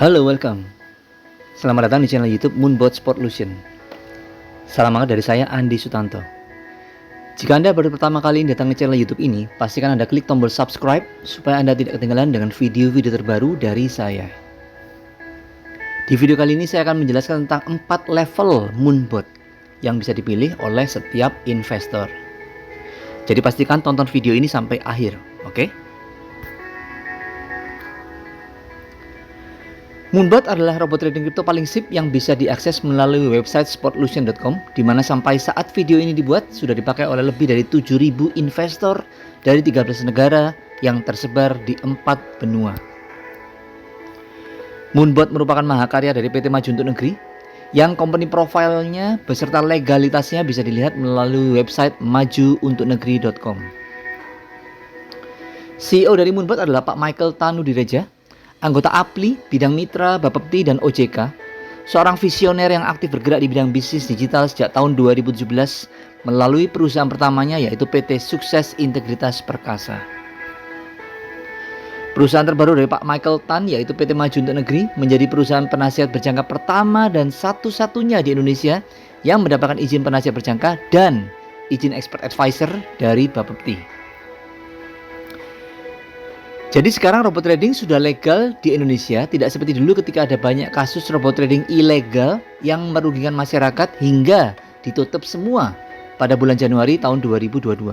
Halo, welcome. Selamat datang di channel YouTube Moonbot Sportlution. Salam hangat dari saya, Andi Sutanto. Jika Anda baru pertama kali datang ke channel YouTube ini, pastikan Anda klik tombol subscribe supaya Anda tidak ketinggalan dengan video-video terbaru dari saya. Di video kali ini saya akan menjelaskan tentang 4 level Moonbot yang bisa dipilih oleh setiap investor. Jadi pastikan tonton video ini sampai akhir, oke? Moonbot adalah robot trading kripto paling sip yang bisa diakses melalui website sportlution.com, di mana sampai saat video ini dibuat sudah dipakai oleh lebih dari 7.000 investor dari 13 negara yang tersebar di 4 benua. Moonbot merupakan mahakarya dari PT Maju Untuk Negeri yang company profile-nya beserta legalitasnya bisa dilihat melalui website majuuntuknegeri.com. CEO dari Moonbot adalah Pak Michael Tanudireja, anggota APLI, bidang mitra, Bapepti, dan OJK, seorang visioner yang aktif bergerak di bidang bisnis digital sejak tahun 2017 melalui perusahaan pertamanya yaitu PT Sukses Integritas Perkasa. Perusahaan terbaru dari Pak Michael Tan yaitu PT Maju Untuk Negeri menjadi perusahaan penasihat berjangka pertama dan satu-satunya di Indonesia yang mendapatkan izin penasihat berjangka dan izin expert advisor dari Bapepti. Jadi sekarang robot trading sudah legal di Indonesia, tidak seperti dulu ketika ada banyak kasus robot trading ilegal yang merugikan masyarakat hingga ditutup semua pada bulan Januari tahun 2022.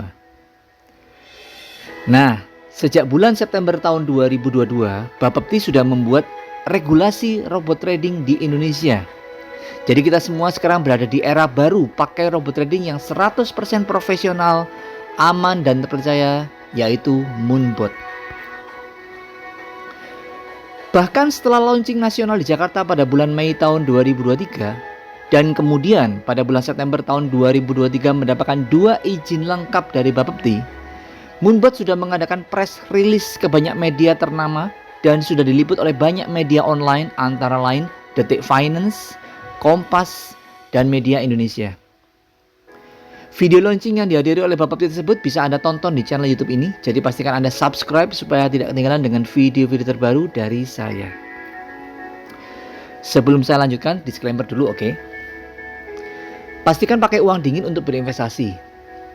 Nah, sejak bulan September tahun 2022, Bapepti sudah membuat regulasi robot trading di Indonesia. Jadi kita semua sekarang berada di era baru pakai robot trading yang 100% profesional, aman dan terpercaya, yaitu Moonbot. Bahkan setelah launching nasional di Jakarta pada bulan Mei tahun 2023 dan kemudian pada bulan September tahun 2023 mendapatkan 2 izin lengkap dari Bapepti, Moonbot sudah mengadakan press release ke banyak media ternama dan sudah diliput oleh banyak media online antara lain Detik Finance, Kompas, dan Media Indonesia. Video launching yang dihadiri oleh Bapepti tersebut bisa Anda tonton di channel YouTube ini, jadi pastikan Anda subscribe supaya tidak ketinggalan dengan video-video terbaru dari saya. Sebelum saya lanjutkan, disclaimer dulu, oke? Pastikan pakai uang dingin untuk berinvestasi.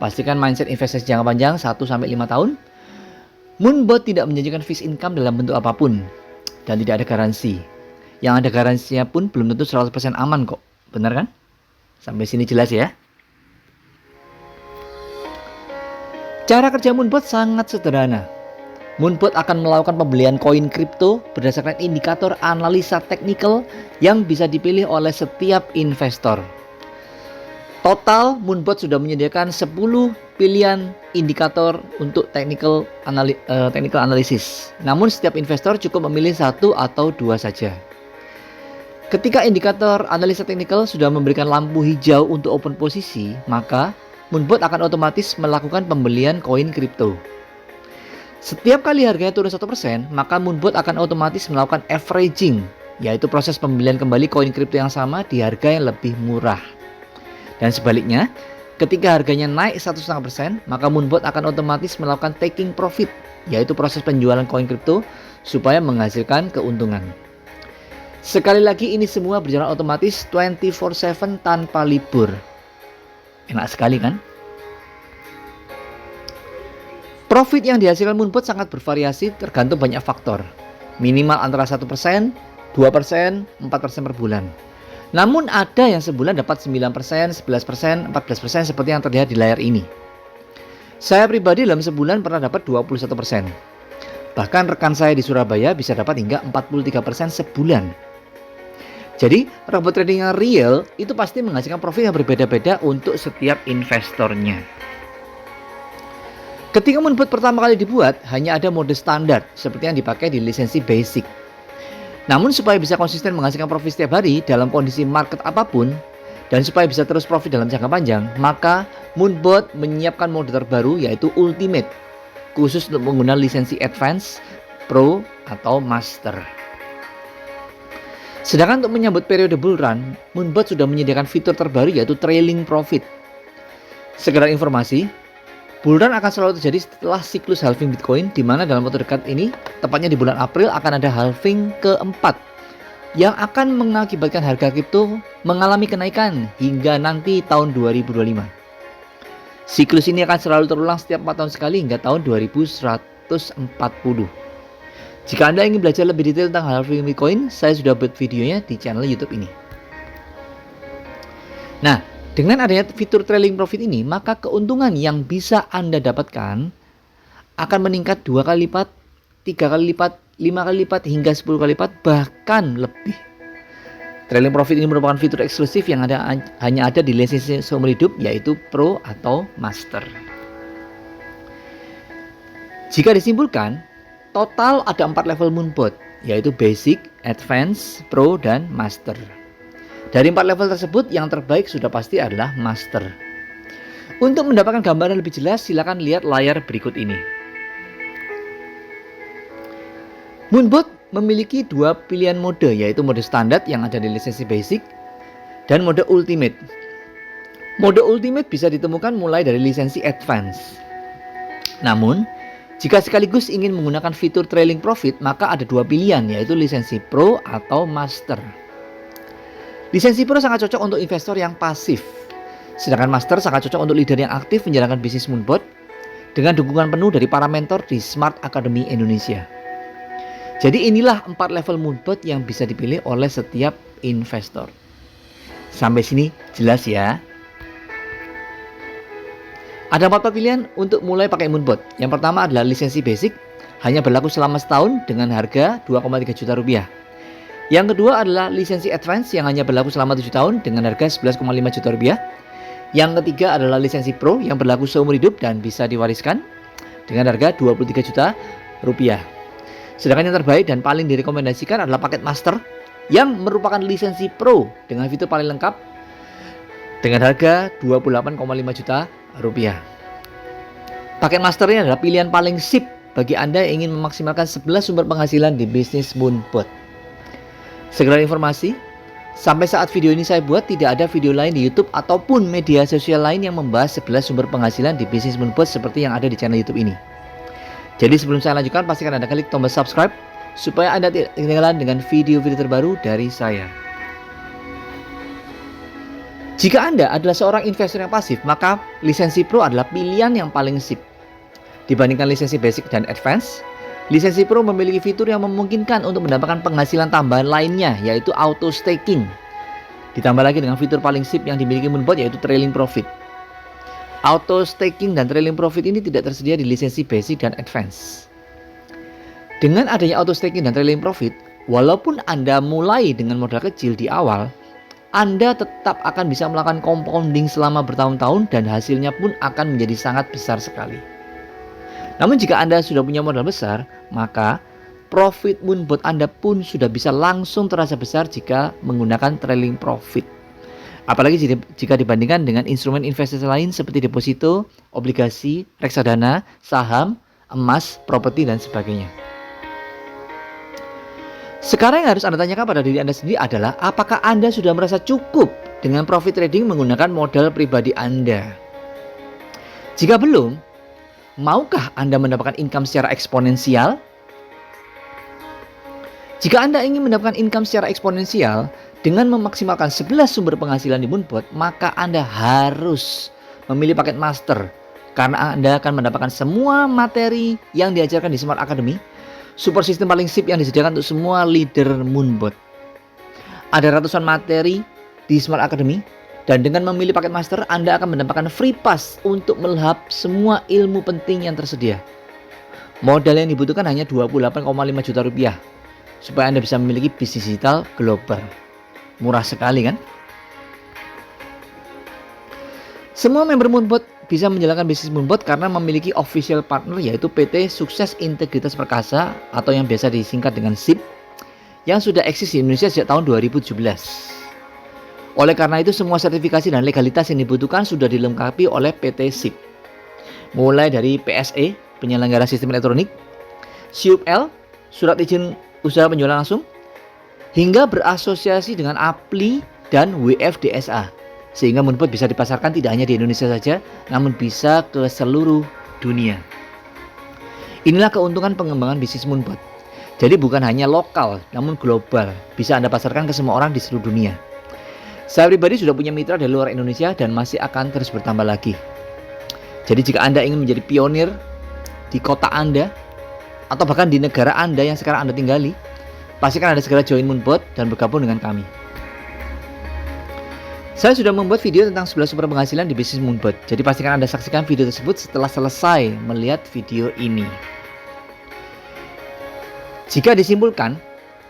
Pastikan mindset investasi jangka panjang 1-5 tahun. Moonbot tidak menjanjikan fixed income dalam bentuk apapun dan tidak ada garansi. Yang ada garansinya pun belum tentu 100% aman kok, benar kan? Sampai sini jelas ya? Cara kerja Moonbot sangat sederhana. Moonbot akan melakukan pembelian koin kripto berdasarkan indikator analisa teknikal yang bisa dipilih oleh setiap investor. Total, Moonbot sudah menyediakan 10 pilihan indikator untuk technical analysis. Namun setiap investor cukup memilih 1 atau 2 saja. Ketika indikator analisa teknikal sudah memberikan lampu hijau untuk open posisi, maka Moonbot akan otomatis melakukan pembelian koin kripto. Setiap kali harganya turun 1%, maka Moonbot akan otomatis melakukan averaging, yaitu proses pembelian kembali koin kripto yang sama di harga yang lebih murah. Dan sebaliknya, ketika harganya naik 1,5%, maka Moonbot akan otomatis melakukan taking profit, yaitu proses penjualan koin kripto supaya menghasilkan keuntungan. Sekali lagi ini semua berjalan otomatis 24/7 tanpa libur. Enak sekali kan? Profit yang dihasilkan Moonbot sangat bervariasi tergantung banyak faktor. Minimal antara 1%, 2%, 4% per bulan. Namun ada yang sebulan dapat 9%, 11%, 14% seperti yang terlihat di layar ini. Saya pribadi dalam sebulan pernah dapat 21%. Bahkan rekan saya di Surabaya bisa dapat hingga 43% sebulan. Jadi, robot trading yang real itu pasti menghasilkan profit yang berbeda-beda untuk setiap investornya. Ketika Moonbot pertama kali dibuat, hanya ada mode standar seperti yang dipakai di lisensi basic. Namun supaya bisa konsisten menghasilkan profit setiap hari dalam kondisi market apapun, dan supaya bisa terus profit dalam jangka panjang, maka Moonbot menyiapkan mode terbaru yaitu Ultimate, khusus untuk pengguna lisensi Advance, Pro, atau Master. Sedangkan untuk menyambut periode bull run, Moonbot sudah menyediakan fitur terbaru yaitu trailing profit. Sekedar informasi, bull run akan selalu terjadi setelah siklus halving Bitcoin, di mana dalam waktu dekat ini, tepatnya di bulan April akan ada halving keempat yang akan mengakibatkan harga kripto mengalami kenaikan hingga nanti tahun 2025. Siklus ini akan selalu terulang setiap 4 tahun sekali hingga tahun 2140. Jika Anda ingin belajar lebih detail tentang halving Bitcoin, saya sudah buat videonya di channel YouTube ini. Nah, dengan adanya fitur trailing profit ini, maka keuntungan yang bisa Anda dapatkan akan meningkat 2 kali lipat, 3 kali lipat, 5 kali lipat, hingga 10 kali lipat, bahkan lebih. Trailing profit ini merupakan fitur eksklusif yang hanya ada di lisensi seumur hidup, yaitu Pro atau Master. Jika disimpulkan, total ada 4 level Moonbot, yaitu Basic, Advance, Pro, dan Master. Dari 4 level tersebut, yang terbaik sudah pasti adalah Master. Untuk mendapatkan gambaran lebih jelas, silakan lihat layar berikut ini. Moonbot memiliki 2 pilihan mode, yaitu mode standar yang ada di lisensi Basic dan mode Ultimate. Mode Ultimate bisa ditemukan mulai dari lisensi Advance. Namun, jika sekaligus ingin menggunakan fitur trailing profit, maka ada 2 pilihan, yaitu lisensi Pro atau Master. Lisensi Pro sangat cocok untuk investor yang pasif, sedangkan Master sangat cocok untuk leader yang aktif menjalankan bisnis Moonbot dengan dukungan penuh dari para mentor di Smart Academy Indonesia. Jadi inilah 4 level Moonbot yang bisa dipilih oleh setiap investor. Sampai sini jelas ya? Ada 4 pilihan untuk mulai pakai Moonbot. Yang pertama adalah lisensi Basic, hanya berlaku selama setahun dengan harga 2,3 juta rupiah. Yang kedua adalah lisensi Advance yang hanya berlaku selama 7 tahun dengan harga 11,5 juta rupiah. Yang ketiga adalah lisensi Pro yang berlaku seumur hidup dan bisa diwariskan dengan harga 23 juta rupiah. Sedangkan yang terbaik dan paling direkomendasikan adalah paket Master yang merupakan lisensi Pro dengan fitur paling lengkap dengan harga 28,5 juta rupiah. Paket Master ini adalah pilihan paling sip bagi Anda yang ingin memaksimalkan 11 sumber penghasilan di bisnis Moonbot. Segera informasi, sampai saat video ini saya buat tidak ada video lain di YouTube ataupun media sosial lain yang membahas 11 sumber penghasilan di bisnis Moonbot seperti yang ada di channel YouTube ini. Jadi sebelum saya lanjutkan, pastikan Anda klik tombol subscribe supaya Anda tidak ketinggalan dengan video-video terbaru dari saya. Jika Anda adalah seorang investor yang pasif, maka lisensi Pro adalah pilihan yang paling sip. Dibandingkan lisensi Basic dan Advance, lisensi Pro memiliki fitur yang memungkinkan untuk mendapatkan penghasilan tambahan lainnya, yaitu auto staking. Ditambah lagi dengan fitur paling sip yang dimiliki Moonbot, yaitu trailing profit. Auto staking dan trailing profit ini tidak tersedia di lisensi Basic dan Advance. Dengan adanya auto staking dan trailing profit, walaupun Anda mulai dengan modal kecil di awal, Anda tetap akan bisa melakukan compounding selama bertahun-tahun dan hasilnya pun akan menjadi sangat besar sekali. Namun jika Anda sudah punya modal besar, maka profit Moonbot Anda pun sudah bisa langsung terasa besar jika menggunakan trailing profit. Apalagi jika dibandingkan dengan instrumen investasi lain seperti deposito, obligasi, reksadana, saham, emas, properti, dan sebagainya. Sekarang yang harus Anda tanyakan pada diri Anda sendiri adalah apakah Anda sudah merasa cukup dengan profit trading menggunakan modal pribadi Anda? Jika belum, maukah Anda mendapatkan income secara eksponensial? Jika Anda ingin mendapatkan income secara eksponensial dengan memaksimalkan 11 sumber penghasilan di Moonbot, maka Anda harus memilih paket Master karena Anda akan mendapatkan semua materi yang diajarkan di Smart Academy, super sistem paling sip yang disediakan untuk semua leader Moonbot. Ada ratusan materi di Smart Academy dan dengan memilih paket Master, Anda akan mendapatkan free pass untuk melahap semua ilmu penting yang tersedia. Modal yang dibutuhkan hanya 28,5 juta rupiah supaya Anda bisa memiliki bisnis digital global. Murah sekali kan? Semua member Moonbot bisa menjalankan bisnis Moonbot karena memiliki official partner, yaitu PT Sukses Integritas Perkasa atau yang biasa disingkat dengan SIP, yang sudah eksis di Indonesia sejak tahun 2017. Oleh karena itu semua sertifikasi dan legalitas yang dibutuhkan sudah dilengkapi oleh PT SIP. Mulai dari PSE, penyelenggara sistem elektronik, SIUP-L, surat izin usaha penjualan langsung, hingga berasosiasi dengan APLI dan WFDSA, sehingga Moonbot bisa dipasarkan tidak hanya di Indonesia saja, namun bisa ke seluruh dunia. Inilah keuntungan pengembangan bisnis Moonbot. Jadi bukan hanya lokal, namun global. Bisa Anda pasarkan ke semua orang di seluruh dunia. Saya pribadi sudah punya mitra dari luar Indonesia dan masih akan terus bertambah lagi. Jadi jika Anda ingin menjadi pionir di kota Anda, atau bahkan di negara Anda yang sekarang Anda tinggali, pastikan Anda segera join Moonbot dan bergabung dengan kami. Saya sudah membuat video tentang 11 sumber penghasilan di bisnis Moonbot. Jadi pastikan Anda saksikan video tersebut setelah selesai melihat video ini. Jika disimpulkan,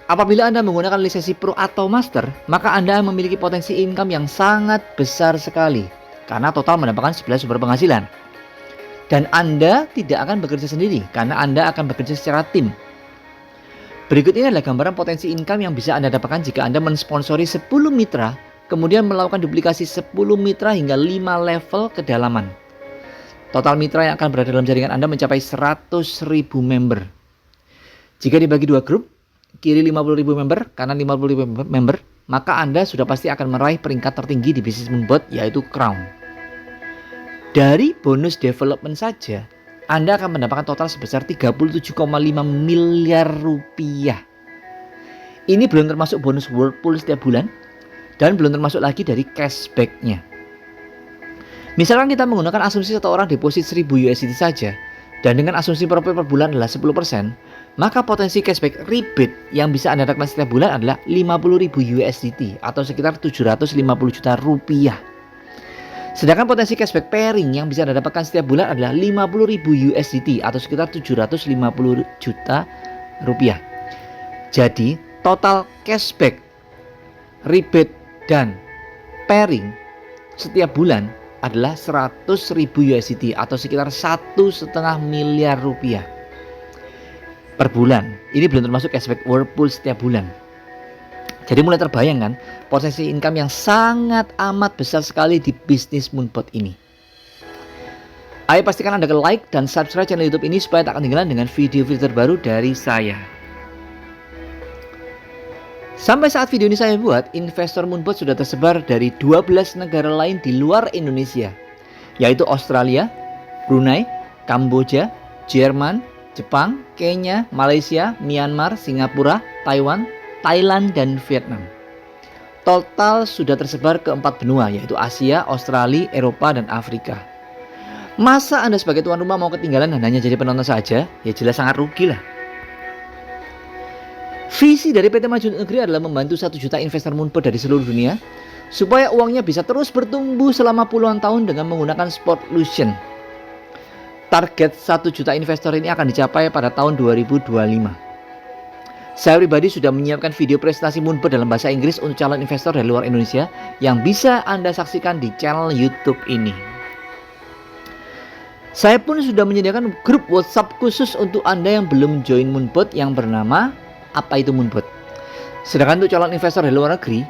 apabila Anda menggunakan lisensi Pro atau Master, maka Anda memiliki potensi income yang sangat besar sekali, karena total mendapatkan 11 sumber penghasilan. Dan Anda tidak akan bekerja sendiri, karena Anda akan bekerja secara tim. Berikut ini adalah gambaran potensi income yang bisa Anda dapatkan jika Anda mensponsori 10 mitra, kemudian melakukan duplikasi 10 mitra hingga 5 level kedalaman. Total mitra yang akan berada dalam jaringan Anda mencapai 100.000 member. Jika dibagi dua grup, kiri 50.000 member, kanan 50.000 member, maka Anda sudah pasti akan meraih peringkat tertinggi di bisnis Moonbot, yaitu Crown. Dari bonus development saja, Anda akan mendapatkan total sebesar 37,5 miliar rupiah. Ini belum termasuk bonus Whirlpool setiap bulan, dan belum termasuk lagi dari cashback-nya. Misalkan kita menggunakan asumsi satu orang deposit 1000 USDT saja, dan dengan asumsi profit per bulan adalah 10%, maka potensi cashback rebate yang bisa Anda dapatkan setiap bulan adalah 50.000 USDT atau sekitar 750 juta rupiah. Sedangkan potensi cashback pairing yang bisa Anda dapatkan setiap bulan adalah 50.000 USDT atau sekitar 750 juta rupiah. Jadi total cashback, rebate, dan pairing setiap bulan adalah 100.000 USDT atau sekitar 1,5 miliar rupiah per bulan. Ini belum termasuk cashback Whirlpool setiap bulan. Jadi mulai terbayang kan potensi income yang sangat amat besar sekali di bisnis Moonbot ini. Ayo pastikan Anda like dan subscribe channel YouTube ini supaya tak ketinggalan dengan video-video terbaru dari saya. Sampai saat video ini saya buat, investor Moonbot sudah tersebar dari 12 negara lain di luar Indonesia, yaitu Australia, Brunei, Kamboja, Jerman, Jepang, Kenya, Malaysia, Myanmar, Singapura, Taiwan, Thailand, dan Vietnam. Total sudah tersebar ke 4 benua, yaitu Asia, Australia, Eropa, dan Afrika. Masa Anda sebagai tuan rumah mau ketinggalan dan hanya jadi penonton saja? Ya jelas sangat rugi lah. Visi dari PT Maju Negeri adalah membantu 1 juta investor Moonbot dari seluruh dunia supaya uangnya bisa terus bertumbuh selama puluhan tahun dengan menggunakan Sportlution. Target 1 juta investor ini akan dicapai pada tahun 2025. Saya pribadi sudah menyiapkan video presentasi Moonbot dalam bahasa Inggris untuk calon investor dari luar Indonesia yang bisa Anda saksikan di channel YouTube ini. Saya pun sudah menyediakan grup WhatsApp khusus untuk Anda yang belum join Moonbot yang bernama Apa Itu Moonbot. Sedangkan untuk calon investor dari luar negeri,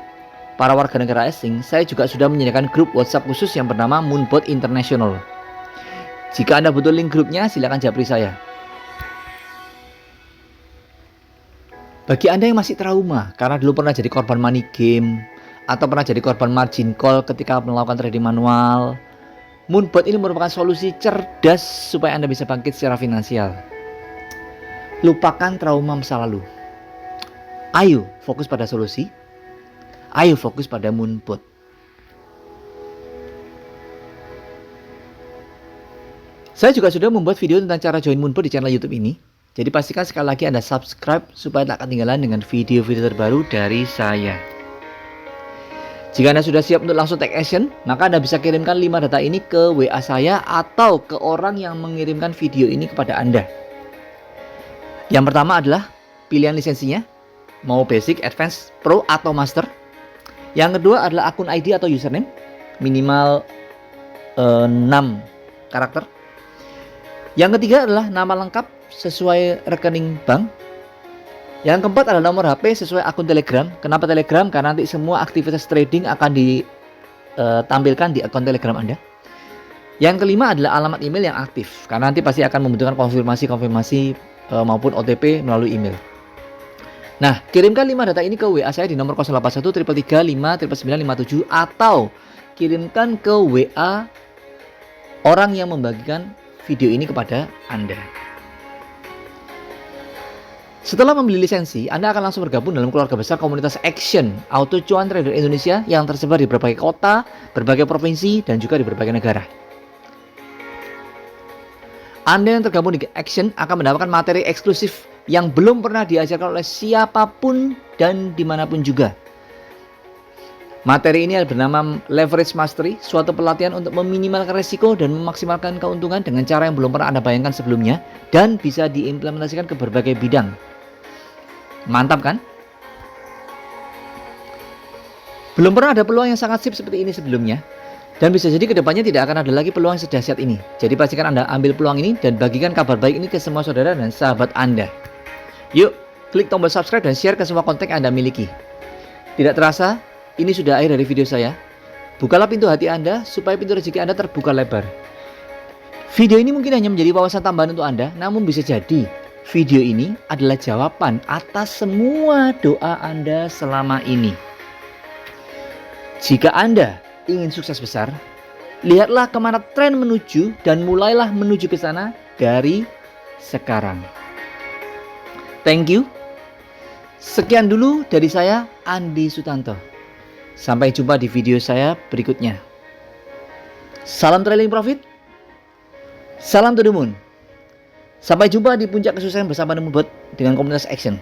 para warga negara asing, saya juga sudah menyediakan grup WhatsApp khusus yang bernama Moonbot International. Jika Anda butuh link grupnya, silakan japri saya. Bagi Anda yang masih trauma karena dulu pernah jadi korban money game atau pernah jadi korban margin call ketika melakukan trading manual, Moonbot ini merupakan solusi cerdas supaya Anda bisa bangkit secara finansial. Lupakan trauma masa lalu. Ayo fokus pada solusi. Ayo fokus pada Moonbot. Saya juga sudah membuat video tentang cara join Moonbot di channel YouTube ini. Jadi pastikan sekali lagi Anda subscribe supaya tak ketinggalan dengan video-video terbaru dari saya. Jika Anda sudah siap untuk langsung take action, maka Anda bisa kirimkan 5 data ini ke WA saya atau ke orang yang mengirimkan video ini kepada Anda. Yang pertama adalah pilihan lisensinya, mau basic, advance, pro, atau master. Yang kedua adalah akun ID atau username, minimal 6 karakter. Yang ketiga adalah nama lengkap sesuai rekening bank. Yang keempat adalah nomor HP sesuai akun Telegram. Kenapa Telegram? Karena nanti semua aktivitas trading akan ditampilkan di akun Telegram Anda. Yang kelima adalah alamat email yang aktif, karena nanti pasti akan membutuhkan konfirmasi maupun OTP melalui email. Nah, kirimkan 5 data ini ke WA saya di nomor 081 333 59957 atau kirimkan ke WA orang yang membagikan video ini kepada Anda. Setelah membeli lisensi, Anda akan langsung bergabung dalam keluarga besar komunitas Action Auto Cuan Trader Indonesia yang tersebar di berbagai kota, berbagai provinsi, dan juga di berbagai negara. Anda yang tergabung di Action akan mendapatkan materi eksklusif yang belum pernah diajarkan oleh siapapun dan dimanapun juga. Materi ini bernama Leverage Mastery, suatu pelatihan untuk meminimalkan risiko dan memaksimalkan keuntungan dengan cara yang belum pernah Anda bayangkan sebelumnya dan bisa diimplementasikan ke berbagai bidang. Mantap kan? Belum pernah ada peluang yang sangat sip seperti ini sebelumnya. Dan bisa jadi kedepannya tidak akan ada lagi peluang sedahsyat ini. Jadi pastikan Anda ambil peluang ini dan bagikan kabar baik ini ke semua saudara dan sahabat Anda. Yuk, klik tombol subscribe dan share ke semua konten yang Anda miliki. Tidak terasa, ini sudah akhir dari video saya. Bukalah pintu hati Anda supaya pintu rezeki Anda terbuka lebar. Video ini mungkin hanya menjadi wawasan tambahan untuk Anda, namun bisa jadi video ini adalah jawaban atas semua doa Anda selama ini. Jika Anda ingin sukses besar, lihatlah kemana tren menuju dan mulailah menuju ke sana dari sekarang. Thank you. Sekian dulu dari saya, Andi Sutanto. Sampai jumpa di video saya berikutnya. Salam trailing profit. Salam to the moon. Sampai jumpa di puncak kesuksesan bersama Nemu Bot dengan komunitas Action.